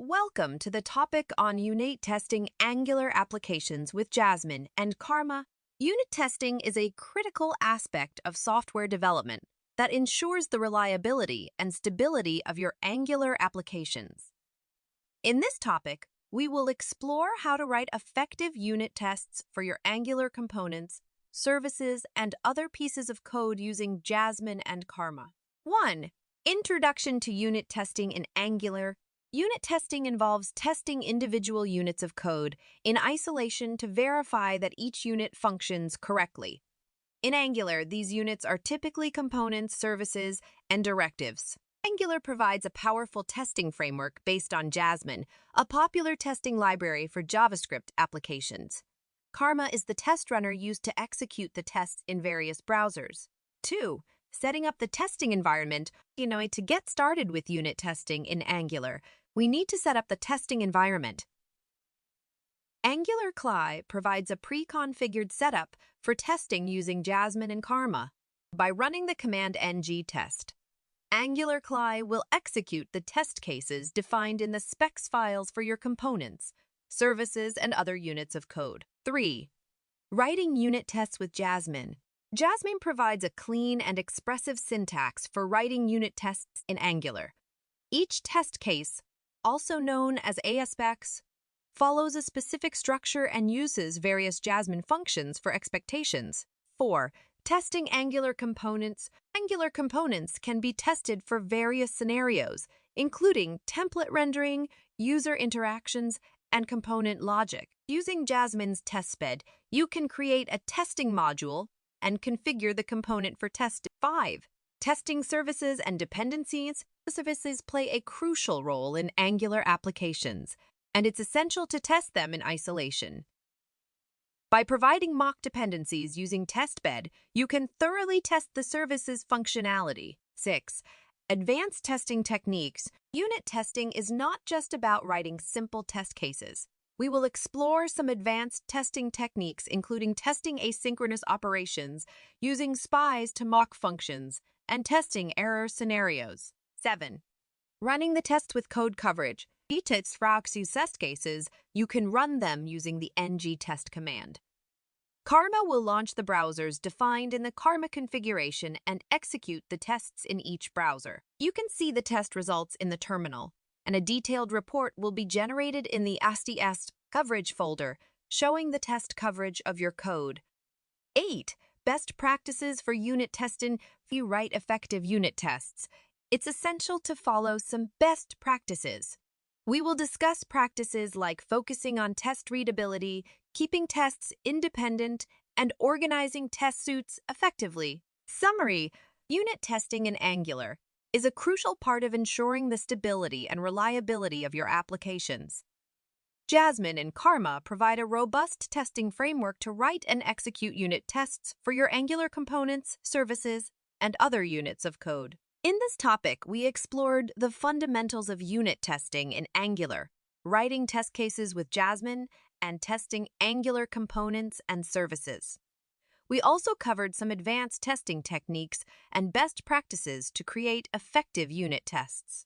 Welcome to the topic on unit testing Angular applications with Jasmine and Karma. Unit testing is a critical aspect of software development that ensures the reliability and stability of your Angular applications. In this topic, we will explore how to write effective unit tests for your Angular components, services, and other pieces of code using Jasmine and Karma. 1. Introduction to unit testing in Angular. Unit testing involves testing individual units of code in isolation to verify that each unit functions correctly. In Angular, these units are typically components, services, and directives. Angular provides a powerful testing framework based on Jasmine, a popular testing library for JavaScript applications. Karma is the test runner used to execute the tests in various browsers. 2. Setting up the testing environment. To get started with unit testing in Angular, we need to set up the testing environment. Angular CLI provides a pre-configured setup for testing using Jasmine and Karma. By running the command ng test, Angular CLI will execute the test cases defined in the specs files for your components, services, and other units of code. 3. Writing unit tests with Jasmine. Jasmine provides a clean and expressive syntax for writing unit tests in Angular. Each test case, also known as ASPECs, follows a specific structure and uses various Jasmine functions for expectations. 4. Testing Angular components. Angular components can be tested for various scenarios, including template rendering, user interactions, and component logic. Using Jasmine's testbed, you can create a testing module and configure the component for testing. 5. Testing services and dependencies. Services play a crucial role in Angular applications, and it's essential to test them in isolation. By providing mock dependencies using testbed, you can thoroughly test the service's functionality. 6. Advanced testing techniques. Unit testing is not just about writing simple test cases. We will explore some advanced testing techniques, including testing asynchronous operations, using spies to mock functions, and testing error scenarios. 7. Running the tests with code coverage. Tests for test cases, you can run them using the ng test command. Karma will launch the browsers defined in the Karma configuration and execute the tests in each browser. You can see the test results in the terminal, and a detailed report will be generated in the ASTS coverage folder, showing the test coverage of your code. 8. Best practices for unit testing. If you write effective unit tests, it's essential to follow some best practices. We will discuss practices like focusing on test readability, keeping tests independent, and organizing test suites effectively. Summary: unit testing in Angular is a crucial part of ensuring the stability and reliability of your applications. Jasmine and Karma provide a robust testing framework to write and execute unit tests for your Angular components, services, and other units of code. In this topic, we explored the fundamentals of unit testing in Angular, writing test cases with Jasmine, and testing Angular components and services. We also covered some advanced testing techniques and best practices to create effective unit tests.